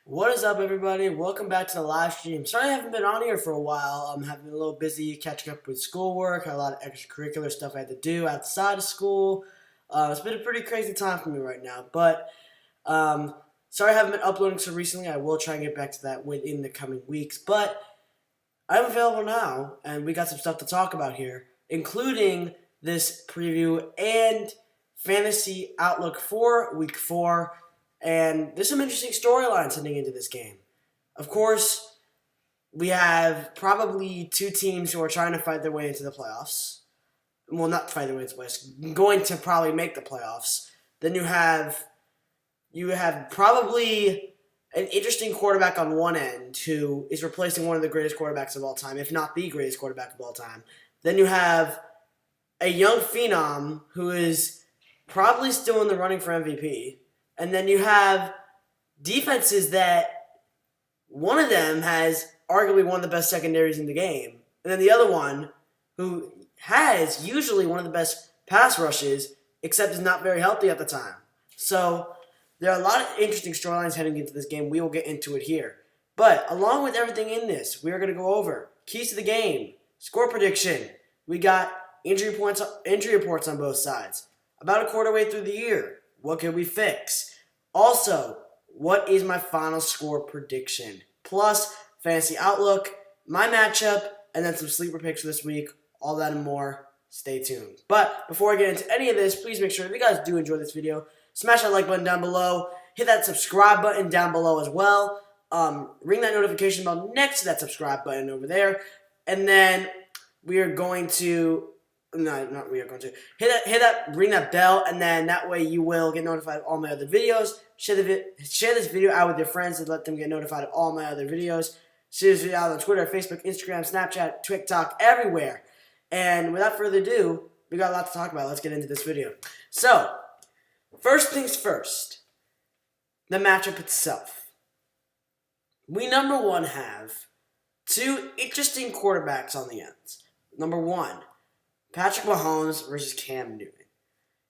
What is up, everybody? Welcome back to the live stream. Sorry I haven't been on here for a while. I'm having a little busy catching up with schoolwork. Had a lot of extracurricular stuff I had to do outside of school. It's been a pretty crazy time for me right now. But sorry I haven't been uploading so recently. I will try and get back to that within the coming weeks. But I'm available now, and we got some stuff to talk about here, including this preview and fantasy outlook for Week 4. And there's some interesting storylines heading into this game. Of course, we have probably two teams who are trying to fight their way into the playoffs. Well, not fight their way into the playoffs, going to probably make the playoffs. Then you have probably an interesting quarterback on one end who is replacing one of the greatest quarterbacks of all time, if not the greatest quarterback of all time. Then you have a young phenom who is probably still in the running for MVP. And then you have defenses that one of them has arguably one of the best secondaries in the game. And then the other one who has usually one of the best pass rushes, except is not very healthy at the time. So there are a lot of interesting storylines heading into this game. We will get into it here. But along with everything in this, we are going to go over keys to the game, score prediction. We got injury reports on both sides. About a quarter way through the year. What can we fix? Also, what is my final score prediction? Plus, fantasy outlook, my matchup, and then some sleeper picks for this week. All that and more. Stay tuned. But before I get into any of this, please make sure if you guys do enjoy this video, smash that like button down below. Hit that subscribe button down below as well. Ring that notification bell next to that subscribe button over there. And then we are going to... No, not we are going to. Ring that bell, and then that way you will get notified of all my other videos. Share this video out with your friends and let them get notified of all my other videos. Share this video out on Twitter, Facebook, Instagram, Snapchat, TikTok, everywhere. And without further ado, we got a lot to talk about. Let's get into this video. So, first things first, the matchup itself. We, number one, have two interesting quarterbacks on the ends. Number one, Patrick Mahomes versus Cam Newton.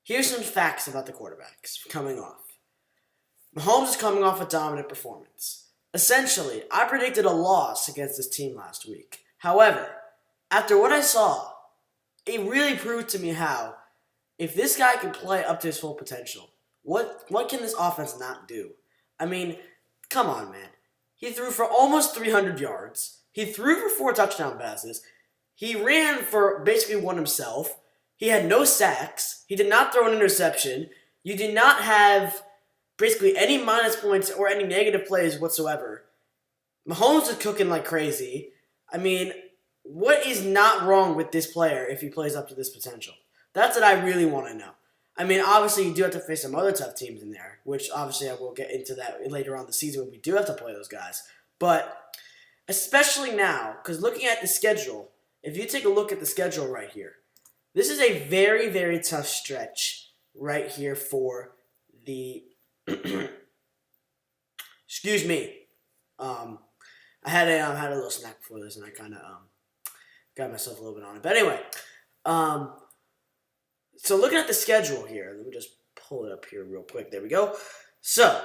Here's some facts about the quarterbacks coming off. Mahomes is coming off a dominant performance. Essentially, I predicted a loss against this team last week. However, after what I saw, it really proved to me how, if this guy can play up to his full potential, what can this offense not do? I mean, come on, man. He threw for almost 300 yards. He threw for 4 touchdown passes. He ran for basically one himself. He had no sacks. He did not throw an interception. You did not have basically any minus points or any negative plays whatsoever. Mahomes is cooking like crazy. I mean, what is not wrong with this player if he plays up to this potential? That's what I really want to know. I mean, obviously, you do have to face some other tough teams in there, which obviously I will get into that later on in the season when we do have to play those guys. But especially now, because looking at the schedule, if you take a look at the schedule right here, this is a very, very tough stretch right here for the... Excuse me. I had a little snack before this, and I kind of got myself a little bit on it. But anyway, so looking at the schedule here, let me just pull it up here real quick. There we go. So,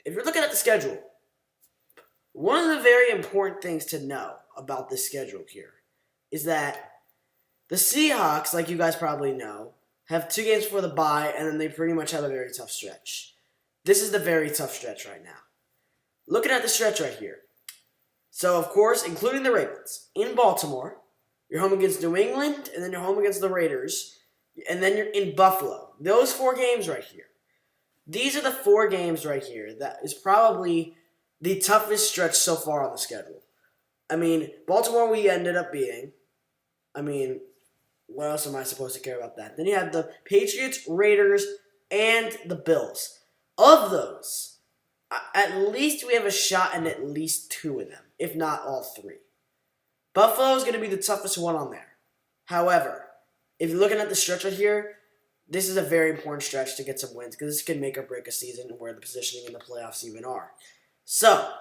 if you're looking at the schedule, one of the very important things to know about this schedule here is that the Seahawks, like you guys probably know, have 2 games before the bye, and then they pretty much have a very tough stretch. This is the very tough stretch right now. Looking at the stretch right here. So, of course, including the Ravens, in Baltimore, you're home against New England, and then you're home against the Raiders, and then you're in Buffalo. Those 4 games right here. These are the 4 games right here that is probably the toughest stretch so far on the schedule. I mean, Baltimore we ended up beating. I mean, what else am I supposed to care about that? Then you have the Patriots, Raiders, and the Bills. Of those, at least we have a shot in at least 2 of them, if not all 3. Buffalo is going to be the toughest one on there. However, if you're looking at the stretch right here, this is a very important stretch to get some wins because this can make or break a season and where the positioning in the playoffs even are. So,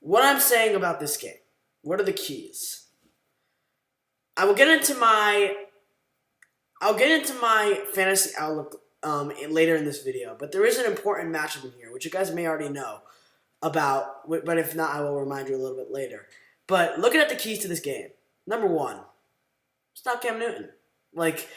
what I'm saying about this game, what are the keys? I'll get into my fantasy outlook later in this video. But there is an important matchup in here, which you guys may already know about. But if not, I will remind you a little bit later. But looking at the keys to this game, number one, stop Cam Newton. Like,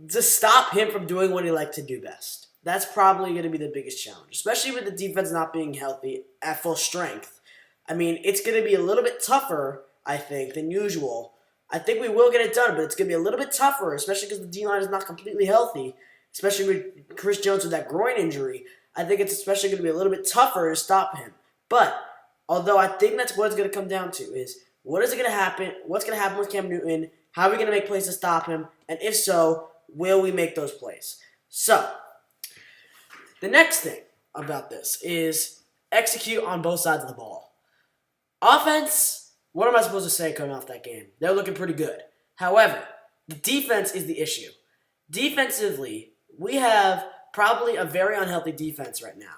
just stop him from doing what he likes to do best. That's probably going to be the biggest challenge, especially with the defense not being healthy at full strength. I mean, it's going to be a little bit tougher, I think, than usual. I think we will get it done, but it's going to be a little bit tougher, especially because the D-line is not completely healthy, especially with Chris Jones with that groin injury. I think it's especially going to be a little bit tougher to stop him. But, although I think that's what it's going to come down to is, what is going to happen? What's going to happen with Cam Newton? How are we going to make plays to stop him? And if so, will we make those plays? So, the next thing about this is execute on both sides of the ball. Offense, what am I supposed to say coming off that game? They're looking pretty good. However, the defense is the issue. Defensively, we have probably a very unhealthy defense right now.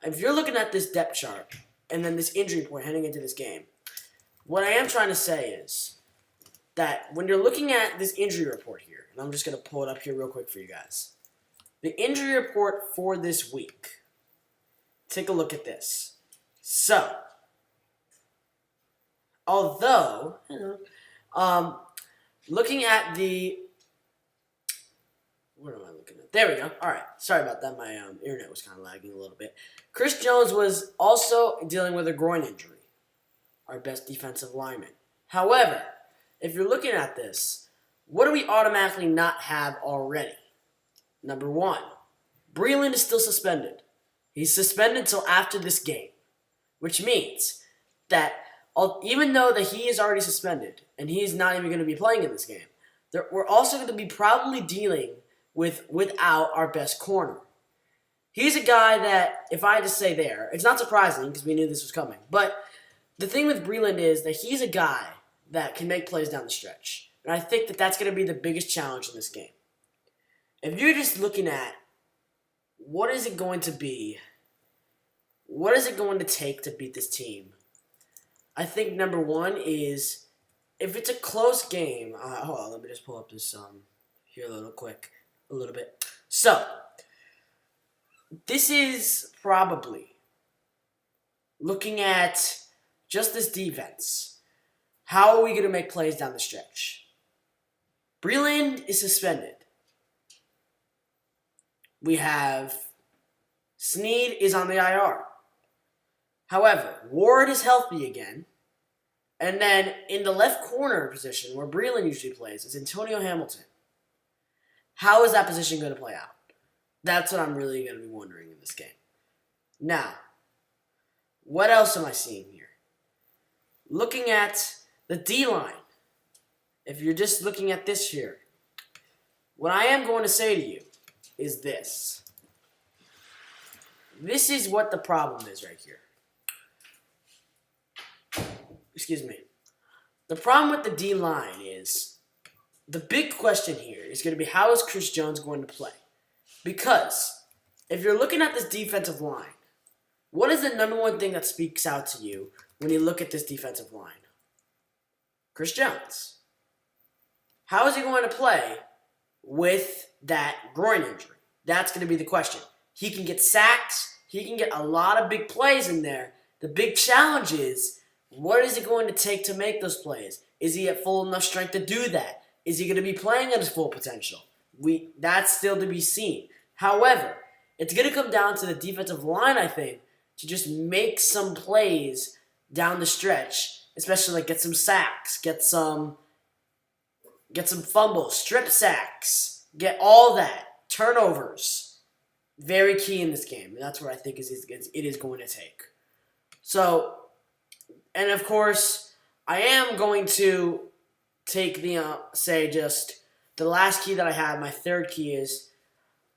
If you're looking at this depth chart and then this injury report heading into this game, what I am trying to say is that when you're looking at this injury report here, and I'm just going to pull it up here real quick for you guys. The injury report for this week. Take a look at this. So, although, looking at the, what am I looking at? There we go. All right. Sorry about that. My internet was kind of lagging a little bit. Chris Jones was also dealing with a groin injury, our best defensive lineman. However, if you're looking at this, what do we automatically not have already? Number one, Breeland is still suspended. He's suspended until after this game, which means that even though that he is already suspended and he's not even going to be playing in this game, we're also going to be probably dealing without our best corner. He's a guy that, if I had to say there, it's not surprising because we knew this was coming, but the thing with Breeland is that he's a guy that can make plays down the stretch. And I think that that's going to be the biggest challenge in this game. If you're just looking at what is it going to be, what is it going to take to beat this team, I think number one is, if it's a close game, hold on, let me just pull up this here a little bit. So, this is probably, looking at just this defense, how are we going to make plays down the stretch? Breeland is suspended. We have Snead is on the IR. However, Ward is healthy again. And then in the left corner position, where Breeland usually plays, is Antonio Hamilton. How is that position going to play out? That's what I'm really going to be wondering in this game. Now, what else am I seeing here? Looking at the D-line. If you're just looking at this here, what I am going to say to you is this. This is what the problem is right here. Excuse me. The problem with the D-line is, the big question here is going to be, how is Chris Jones going to play? Because if you're looking at this defensive line, what is the number one thing that speaks out to you when you look at this defensive line? Chris Jones. How is he going to play with that groin injury? That's going to be the question. He can get sacks. He can get a lot of big plays in there. The big challenge is, what is it going to take to make those plays? Is he at full enough strength to do that? Is he going to be playing at his full potential? That's still to be seen. However, it's going to come down to the defensive line, I think, to just make some plays down the stretch, especially like get some sacks, get some fumbles, strip sacks, get all that, turnovers. Very key in this game. That's what I think it is going to take. So, and of course, I am going to take the, just the last key that I have. My third key is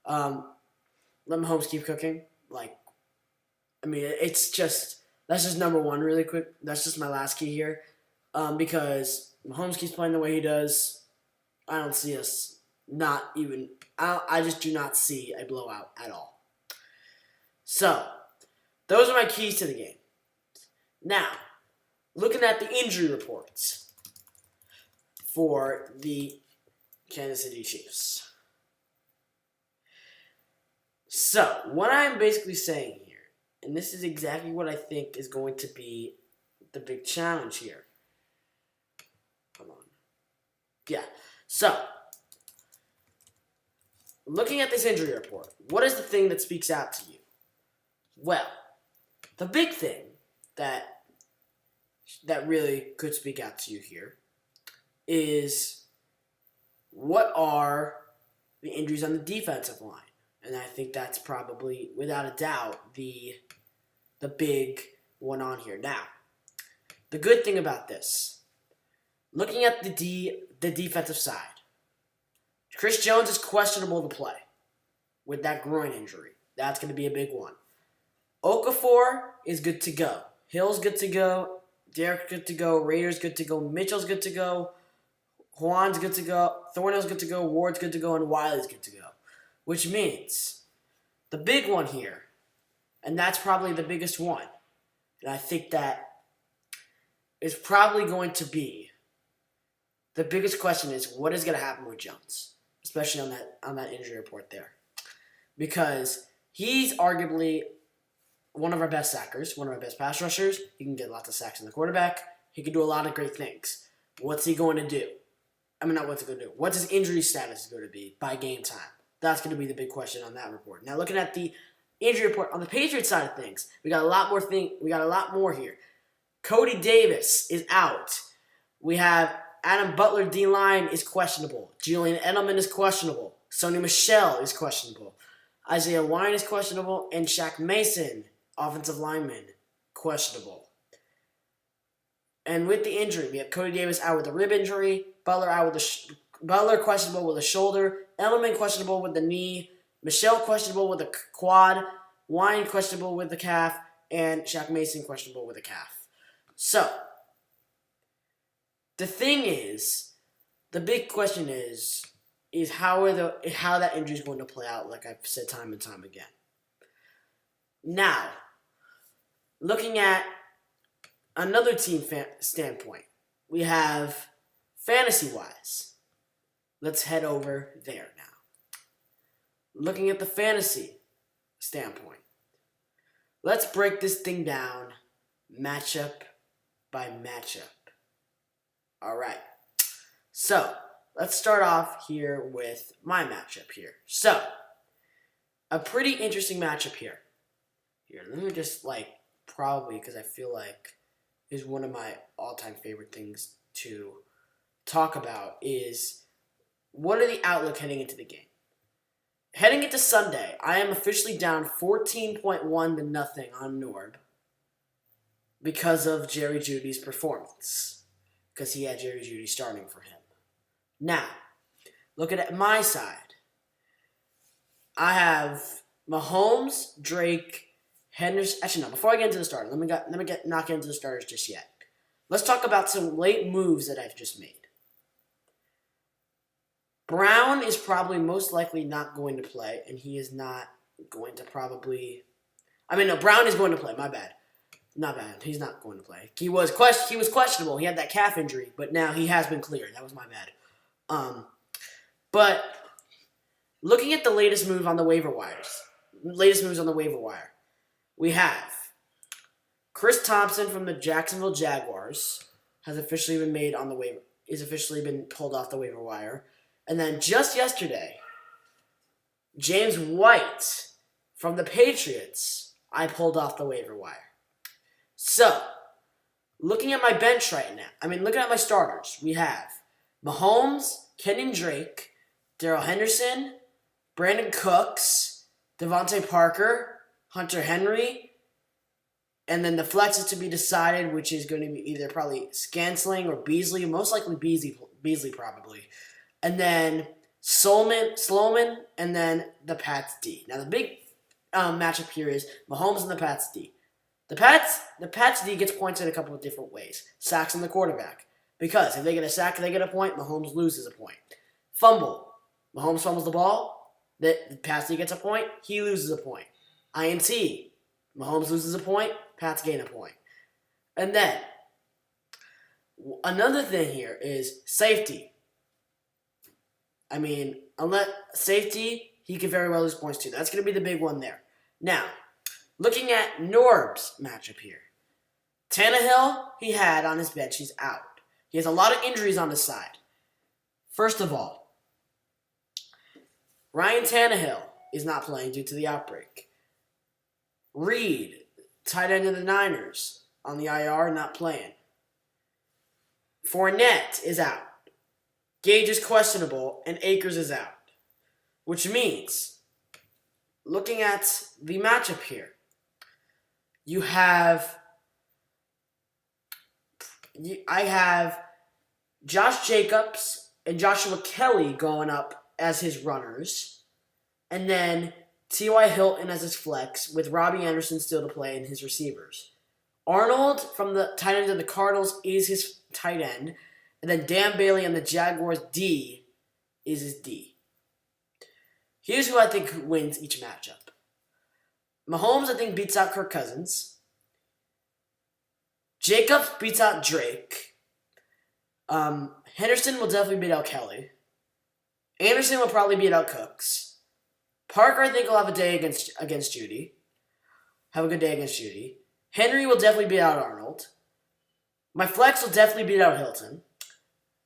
let Mahomes keep cooking. That's just number one really quick. That's just my last key here. Because Mahomes keeps playing the way he does, I don't see us I just do not see a blowout at all. So, those are my keys to the game. Now, looking at the injury reports for the Kansas City Chiefs. So, what I'm basically saying here, and this is exactly what I think is going to be the big challenge here. Hold on. Yeah. So, looking at this injury report, what is the thing that speaks out to you? Well, the big thing that really could speak out to you here is what are the injuries on the defensive line? And I think that's probably, without a doubt, the big one on here. Now, the good thing about this, looking at the defensive side, Chris Jones is questionable to play with that groin injury. That's going to be a big one. Okafor is good to go. Hill's good to go. Derek's good to go. Rader's good to go. Mitchell's good to go. Juan's good to go. Thornhill's good to go. Ward's good to go. And Wiley's good to go. Which means the big one here, and that's probably the biggest one, and I think that is probably going to be the biggest question is what is going to happen with Jones, especially on that injury report there, because he's arguably one of our best sackers, one of our best pass rushers. He can get lots of sacks in the quarterback. He can do a lot of great things. What's he going to do? I mean, not what's he going to do. What's his injury status going to be by game time? That's going to be the big question on that report. Now, looking at the injury report on the Patriots side of things, we got a lot more here. Cody Davis is out. We have Adam Butler, D-line, is questionable. Julian Edelman is questionable. Sony Michel is questionable. Isaiah Wine is questionable. And Shaq Mason, offensive lineman, questionable. And with the injury, we have Cody Davis out with a rib injury. Butler questionable with a shoulder. Edelman questionable with the knee. Michelle questionable with the quad. Wine questionable with the calf. And Shaq Mason questionable with the calf. So, the thing is, the big question is how that injury is going to play out, like I've said time and time again. Now, looking at another team standpoint, we have fantasy-wise. Let's head over there now. Looking at the fantasy standpoint, let's break this thing down matchup by matchup. All right. So, let's start off here with my matchup here. So, a pretty interesting matchup here. Here, let me just probably, because I feel like is one of my all-time favorite things to talk about is what are the outlook heading into the game? Heading into Sunday, I am officially down 14.1 to nothing on Norb because of Jerry Jeudy's performance, because he had Jerry Jeudy starting for him. Now, looking at my side, I have Mahomes, Drake, Henderson. Actually, no. Before I get into the starters, let me not get into the starters just yet. Let's talk about some late moves that I've just made. Brown is probably most likely not going to play, and he is not going to probably. Brown is going to play. My bad. Not bad. He's not going to play. He was questionable. He had that calf injury, but now he has been cleared. That was my bad. But looking at the latest moves on the waiver wire, we have Chris Thompson from the Jacksonville Jaguars has officially been made on the waiver. Is officially been pulled off the waiver wire. And then just yesterday, James White from the Patriots, I pulled off the waiver wire. So, looking at my bench right now, looking at my starters, we have Mahomes, Kenyon Drake, Darrell Henderson, Brandon Cooks, Devontae Parker, Hunter Henry, and then the flex is to be decided, which is going to be either probably Skansling or Beasley, most likely Beasley probably. And then Sloman, and then the Pats D. Now, the big matchup here is Mahomes and the Pats D. The Pats D gets points in a couple of different ways. Sacks on the quarterback. Because if they get a sack, they get a point, Mahomes loses a point. Fumble. Mahomes fumbles the ball, the Pats D gets a point, he loses a point. INT. Mahomes loses a point, Pats gain a point. And then, another thing here is safety. Unless safety, he could very well lose points too. That's going to be the big one there. Now, looking at Norb's matchup here. Tannehill, he had on his bench. He's out. He has a lot of injuries on his side. First of all, Ryan Tannehill is not playing due to the outbreak. Reed, tight end of the Niners, on the IR, not playing. Fournette is out. Gage is questionable, and Akers is out. Which means, looking at the matchup here, I have Josh Jacobs and Joshua Kelly going up as his runners, and then T.Y. Hilton as his flex, with Robbie Anderson still to play in his receivers. Arnold from the tight end of the Cardinals is his tight end, and then Dan Bailey on the Jaguars D is his D. Here's who I think wins each matchup. Mahomes, I think, beats out Kirk Cousins. Jacobs beats out Drake. Henderson will definitely beat out Kelly. Anderson will probably beat out Cooks. Parker, I think, will have a day against Judy. Have a good day against Judy. Henry will definitely beat out Arnold. My flex will definitely beat out Hilton,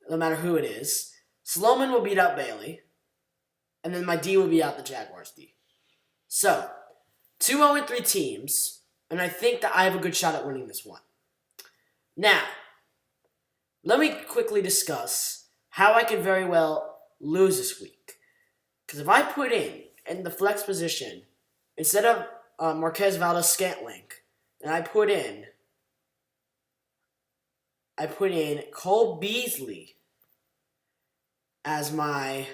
no matter who it is. Sloman will beat out Bailey. And then my D will beat out the Jaguars D. So, 2-0-3 teams, and I think that I have a good shot at winning this one. Now, let me quickly discuss how I could very well lose this week. Because if I put in the flex position, instead of Marquez Valdes-Scantling, and I put in Cole Beasley as my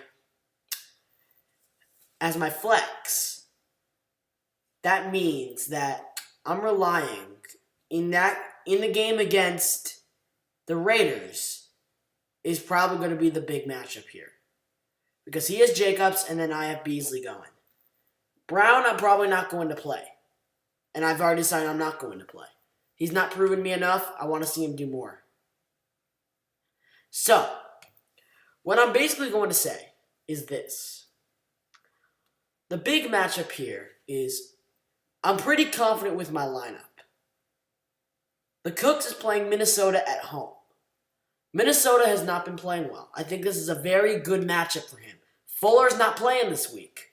flex, that means that I'm relying in the game against the Raiders is probably going to be the big matchup here. Because he has Jacobs, and then I have Beasley going. Brown, I'm probably not going to play. And I've already decided I'm not going to play. He's not proven me enough. I want to see him do more. So, what I'm basically going to say is this. The big matchup here is I'm pretty confident with my lineup. The Cooks is playing Minnesota at home. Minnesota has not been playing well. I think this is a very good matchup for him. Fuller's not playing this week.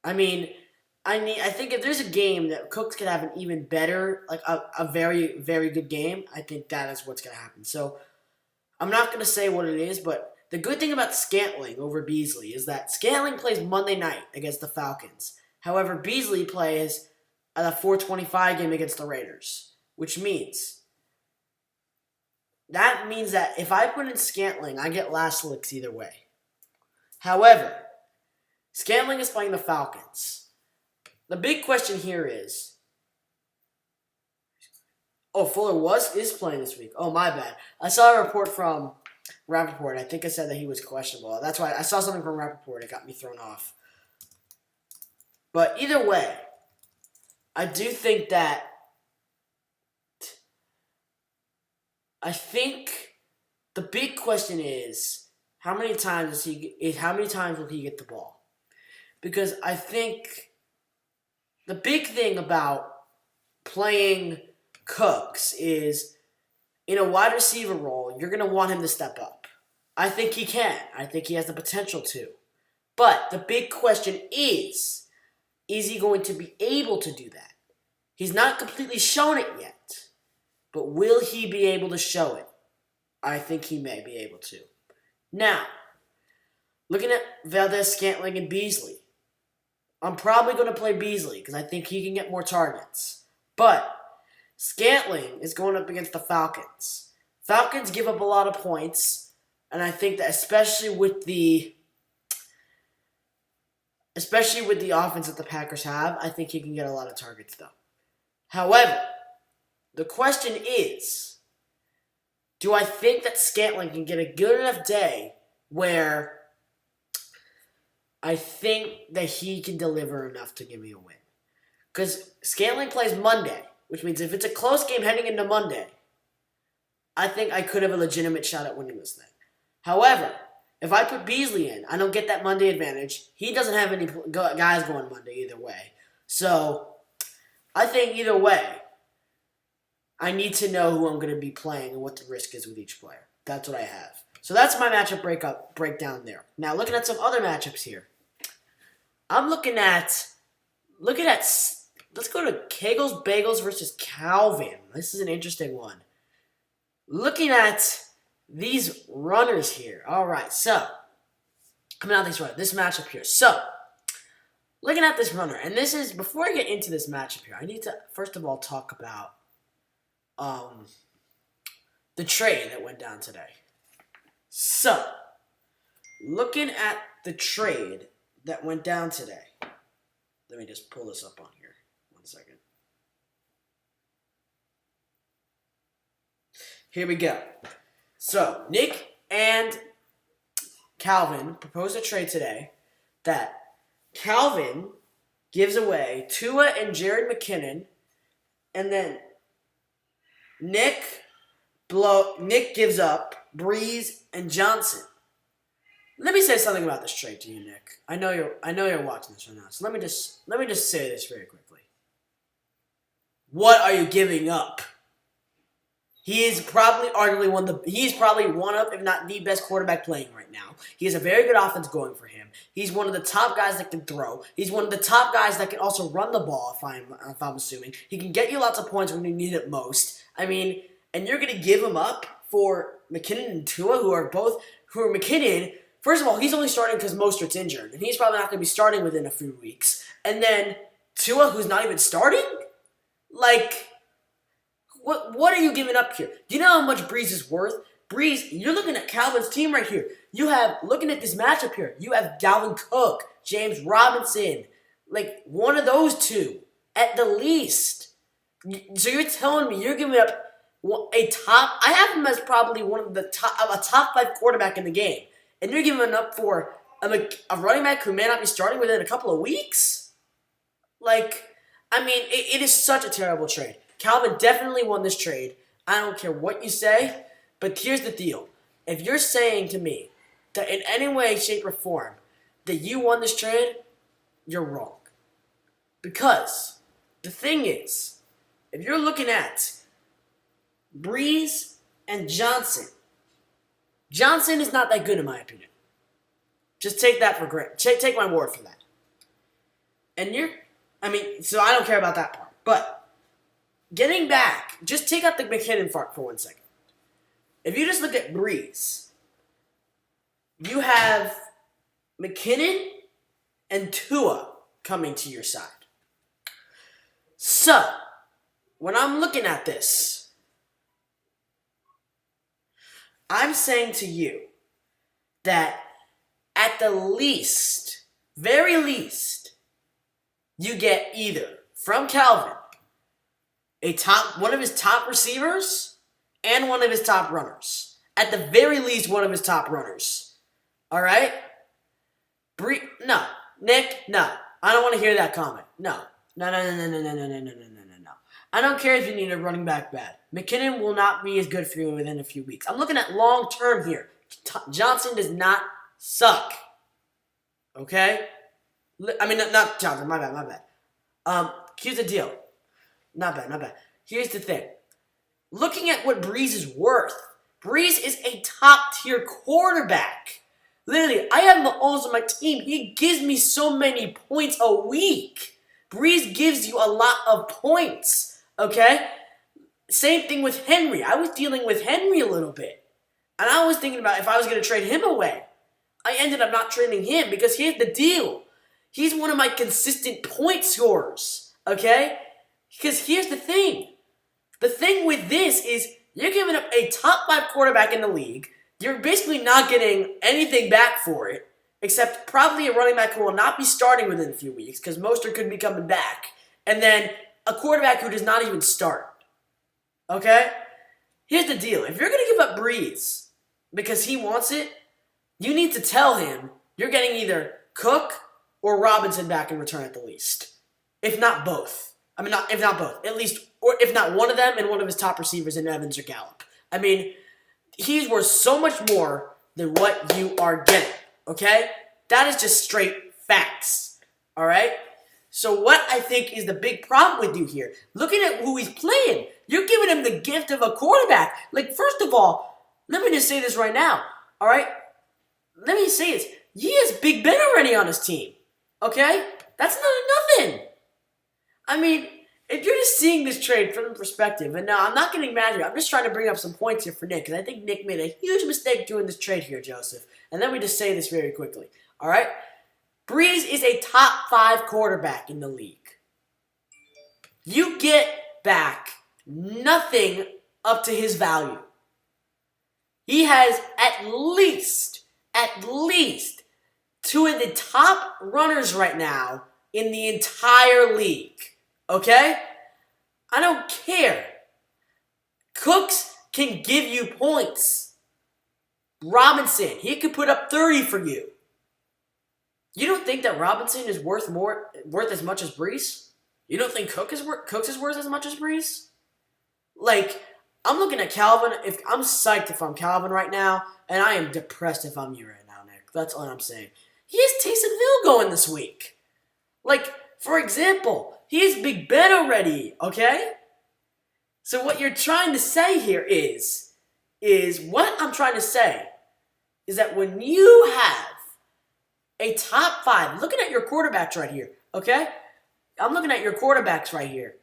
I think if there's a game that Cooks could have an even better, like a very, very good game, I think that is what's going to happen. So, I'm not going to say what it is, but the good thing about Scantling over Beasley is that Scantling plays Monday night against the Falcons. However, Beasley plays at a 4:25 game against the Raiders, which means that if I put in Scantling, I get last licks either way. However, Scantling is playing the Falcons. The big question here is, Fuller is playing this week. Oh, my bad. I saw a report from Rappaport. I think I said that he was questionable. That's why I saw something from Rappaport. It got me thrown off. But either way, I do think that the big question is how many times will he get the ball? Because I think the big thing about playing Cooks is in a wide receiver role, you're going to want him to step up. I think he can. I think he has the potential to. But the big question is he going to be able to do that? He's not completely shown it yet. But will he be able to show it? I think he may be able to. Now, looking at Valdes-Scantling and Beasley, I'm probably going to play Beasley because I think he can get more targets. But Scantling is going up against the Falcons. Falcons give up a lot of points, and I think that especially with the offense that the Packers have, I think he can get a lot of targets though. However, the question is, do I think that Scantling can get a good enough day where I think that he can deliver enough to give me a win? Because Scantling plays Monday, which means if it's a close game heading into Monday, I think I could have a legitimate shot at winning this thing. However, If I put Beasley in, I don't get that Monday advantage. He doesn't have any guys going Monday either way. So I think either way, I need to know who I'm going to be playing and what the risk is with each player. That's what I have. So that's my matchup breakdown there. Now looking at some other matchups here. I'm looking at, let's go to Kegels Bagels versus Calvin. This is an interesting one. Looking at these runners here. All right, so coming out these runners, this matchup here. So looking at this runner, and this is, before I get into this matchup here, I need to first of all talk about the trade that went down today. So looking at the trade that went down today. Let me just pull this up on here. 1 second. Here we go. So, Nick and Calvin proposed a trade today that Calvin gives away Tua and Jared McKinnon, and then Nick gives up Breeze and Johnson. Let me say something about this trade to you, Nick. I know you're watching this right now. So let me just say this very quickly. What are you giving up? He is probably arguably one of, if not the best quarterback playing right now. He has a very good offense going for him. He's one of the top guys that can throw. He's one of the top guys that can also run the ball, if I'm assuming. He can get you lots of points when you need it most. I mean, and you're going to give him up for McKinnon and Tua, who are McKinnon. First of all, he's only starting because Mostert's injured, and he's probably not going to be starting within a few weeks. And then Tua, who's not even starting? Like, what are you giving up here? Do you know how much Breeze is worth? Breeze, you're looking at Calvin's team right here. Looking at this matchup here, you have Dalvin Cook, James Robinson, like one of those two at the least. So you're telling me you're giving up I have him as probably one of the top 5 quarterback in the game. And you're giving up for a running back who may not be starting within a couple of weeks? Like, I mean, it is such a terrible trade. Calvin definitely won this trade. I don't care what you say, but here's the deal. If you're saying to me that in any way, shape, or form that you won this trade, you're wrong. Because the thing is, if you're looking at Breeze and Johnson is not that good in my opinion. Just take that for granted. Take my word for that. And so I don't care about that part. But getting back, just take out the McKinnon part for 1 second. If you just look at Breeze, you have McKinnon and Tua coming to your side. So, when I'm looking at this, I'm saying to you that at the least, very least, you get either from Calvin one of his top receivers and one of his top runners. At the very least, one of his top runners. All right? No. Nick, no. I don't want to hear that comment. No. No. I don't care if you need a running back bad. McKinnon will not be as good for you within a few weeks. I'm looking at long term here. Johnson does not suck. Okay? I mean, not Johnson. My bad. Here's the deal. Not bad. Here's the thing. Looking at what Breeze is worth, Breeze is a top-tier quarterback. Literally, I have Mahomes on my team. He gives me so many points a week. Breeze gives you a lot of points, okay? Same thing with Henry. I was dealing with Henry a little bit. And I was thinking about if I was going to trade him away. I ended up not trading him because here's the deal. He's one of my consistent point scorers, okay? Because here's the thing. The thing with this is you're giving up a top 5 quarterback in the league. You're basically not getting anything back for it, except probably a running back who will not be starting within a few weeks because Mostert could be coming back. And then a quarterback who does not even start. Okay? Here's the deal. If you're going to give up Breeze because he wants it, you need to tell him you're getting either Cook or Robinson back in return at the least. If not both. If not both. At least, or if not one of them and one of his top receivers in Evans or Gallup. I mean, he's worth so much more than what you are getting. Okay? That is just straight facts. All right? So what I think is the big problem with you here, looking at who he's playing, you're giving him the gift of a quarterback. Like, first of all, let me just say this right now. All right? Let me say this. He has Big Ben already on his team. Okay? That's not nothing. I mean, if you're just seeing this trade from the perspective, and now I'm not getting mad here, I'm just trying to bring up some points here for Nick, because I think Nick made a huge mistake doing this trade here, Joseph. And let me just say this very quickly. All right? Breeze is a top 5 quarterback in the league. You get back nothing up to his value. He has at least 2 of the top runners right now in the entire league. Okay? I don't care. Cooks can give you points. Robinson, he could put up 30 for you. You don't think that Robinson is worth as much as Brees? You don't think Cooks is worth as much as Brees? Like, I'm looking at Calvin. I'm psyched if I'm Calvin right now, and I am depressed if I'm you right now, Nick. That's all I'm saying. He has Taysom Hill going this week. Like, for example, he has Big Ben already, okay? So what you're trying to say here is what I'm trying to say is that when you have a top 5, looking at your quarterbacks right here, okay? I'm looking at your quarterbacks right here.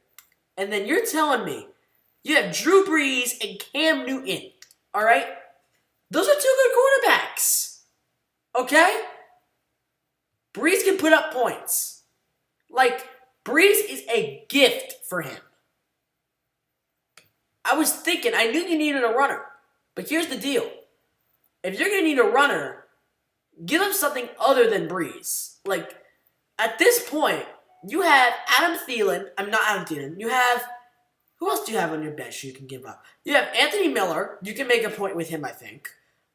And then you're telling me you have Drew Brees and Cam Newton, all right? Those are 2 good quarterbacks, okay? Brees can put up points. Like, Brees is a gift for him. I was thinking, I knew you needed a runner. But here's the deal. If you're going to need a runner, give him something other than Brees. Like, at this point, you have Adam Thielen. I'm not Adam Thielen. You have, who else do you have on your bench you can give up? You have Anthony Miller. You can make a point with him, I think.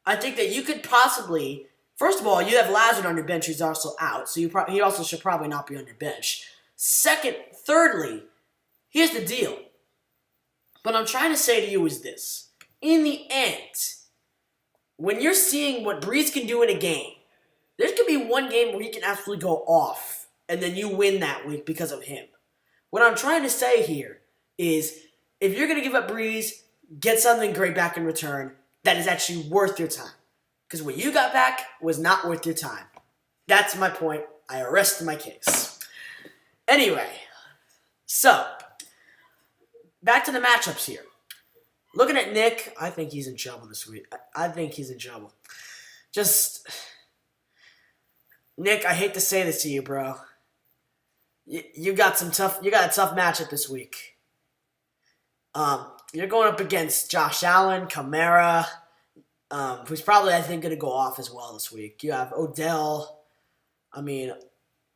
I think that you could possibly, first of all, you have Lazard on your bench who's also out. So he also should probably not be on your bench. Thirdly, here's the deal. What I'm trying to say to you is this. In the end, when you're seeing what Brees can do in a game, there could be one game where he can absolutely go off, and then you win that week because of him. What I'm trying to say here is, if you're going to give up Brees, get something great back in return that is actually worth your time. Because what you got back was not worth your time. That's my point. I rest my case. Anyway, so, back to the matchups here. Looking at Nick, I think he's in trouble this week. I think he's in trouble. Nick, I hate to say this to you, bro. You got a tough matchup this week. You're going up against Josh Allen, Kamara, who's probably, I think, going to go off as well this week. You have Odell.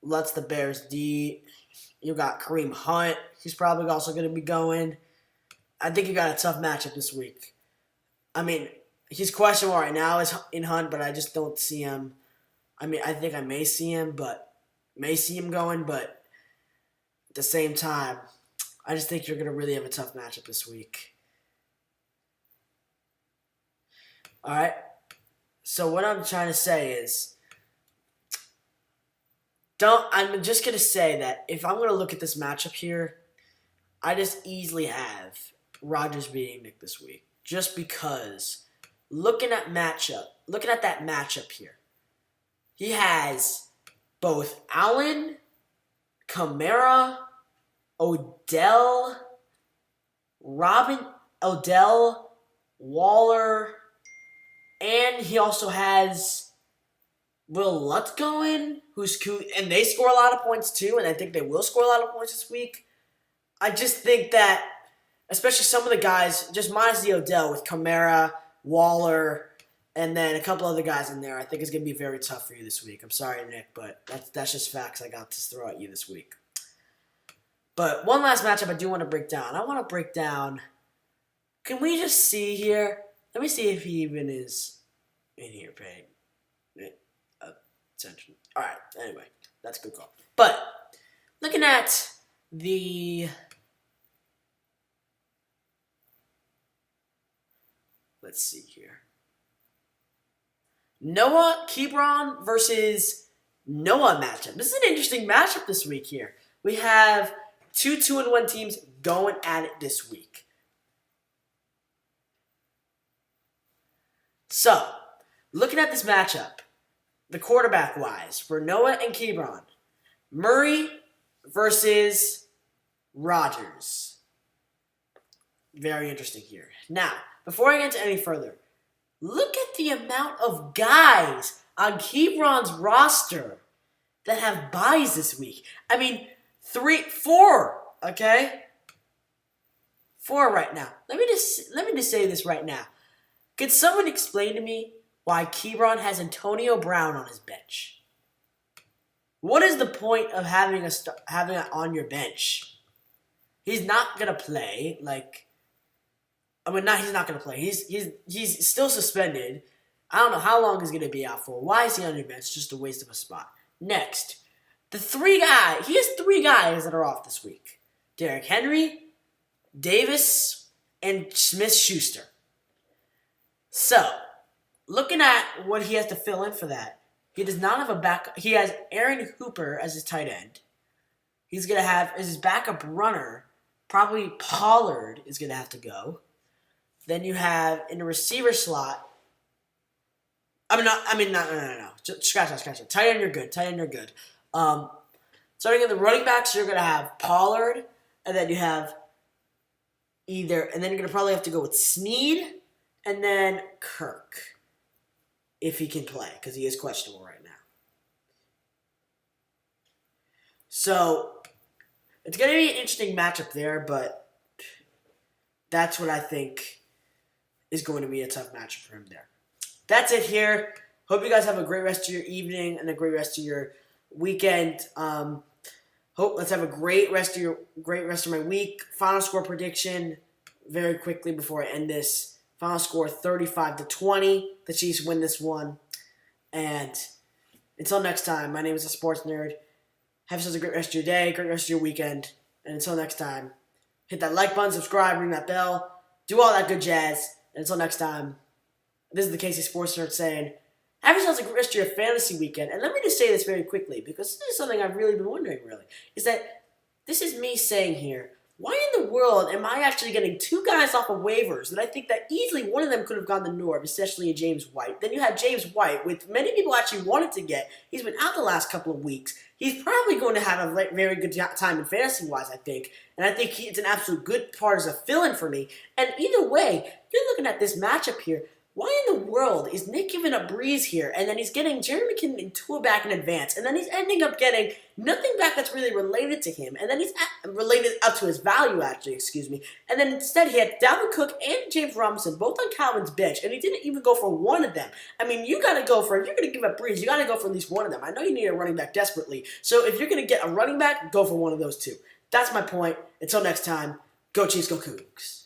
Let's the Bears D. You got Kareem Hunt. He's probably also going to be going. I think you got a tough matchup this week. He's questionable right now in Hunt, but I just don't see him. I think I may see him going, but at the same time, I just think you're going to really have a tough matchup this week. All right? So what I'm trying to say is, I'm just going to say that if I'm going to look at this matchup here, I just easily have Rodgers beating Nick this week. Just because, looking at that matchup here, he has both Allen, Kamara, Odell, Waller, and he also has Will Lutz going, and they score a lot of points too, and I think they will score a lot of points this week. I just think that, especially some of the guys, just minus the Odell with Kamara, Waller, and then a couple other guys in there, I think it's going to be very tough for you this week. I'm sorry, Nick, but that's just facts I got to throw at you this week. But one last matchup I do want to break down. I want to break down, can we just see here? Let me see if he even is in here paying attention. All right, anyway, that's a good call. But looking at the... Let's see here. Noah Kebron versus Noah matchup. This is an interesting matchup this week here. We have two 2-1 teams going at it this week. So, looking at this matchup, the quarterback-wise, for Noah and Kebron, Murray versus Rodgers. Very interesting here. Now, before I get into any further, look at the amount of guys on Kebron's roster that have buys this week. I mean, 4, okay? 4 right now. Let me just say this right now. Could someone explain to me why Kebron has Antonio Brown on his bench? What is the point of having it on your bench? He's not gonna play. He's not gonna play. He's still suspended. I don't know how long he's gonna be out for. Why is he on your bench? Just a waste of a spot. Next, he has 3 guys that are off this week: Derrick Henry, Davis, and Smith-Schuster. So, looking at what he has to fill in for that, he does not have a backup. He has Aaron Hooper as his tight end. He's going to have as his backup runner, probably Pollard is going to have to go. Then you have in the receiver slot. No. Scratch that. Tight end, you're good. Starting at the running backs, you're going to have Pollard, and then you have and then you're going to probably have to go with Snead, and then Kirk, if he can play, because he is questionable right now. So, it's going to be an interesting matchup there, but that's what I think is going to be a tough matchup for him there. That's it here. Hope you guys have a great rest of your evening and a great rest of your weekend. Let's have a great rest of my week. Final score prediction very quickly before I end this. Final score 35-20. The Chiefs win this one. And until next time, my name is the Sports Nerd. Have yourselves a great rest of your day, great rest of your weekend. And until next time, hit that like button, subscribe, ring that bell, do all that good jazz. And until next time, this is the Casey Sports Nerd saying, have yourselves a great rest of your fantasy weekend. And let me just say this very quickly, because this is something I've really been wondering, is that this is me saying here, why in the world am I actually getting 2 guys off of waivers that I think that easily one of them could have gone to Norb, especially in James White? Then you have James White, which many people actually wanted to get. He's been out the last couple of weeks. He's probably going to have a very good time in fantasy-wise, I think. And I think it's an absolute good part as a fill-in for me. And either way, you're looking at this matchup here. Why in the world is Nick giving up Breeze here, and then he's getting Jeremy McKinnon and Tua back in advance, and then he's ending up getting nothing back that's really related to him, and then he's related up to his value, and then instead he had Dalvin Cook and James Robinson both on Calvin's bench, and he didn't even go for one of them. I mean, you gotta go for, if you're gonna give up Breeze, you gotta go for at least one of them. I know you need a running back desperately, so if you're gonna get a running back, go for one of those 2. That's my point. Until next time, go Chiefs, go Cougs.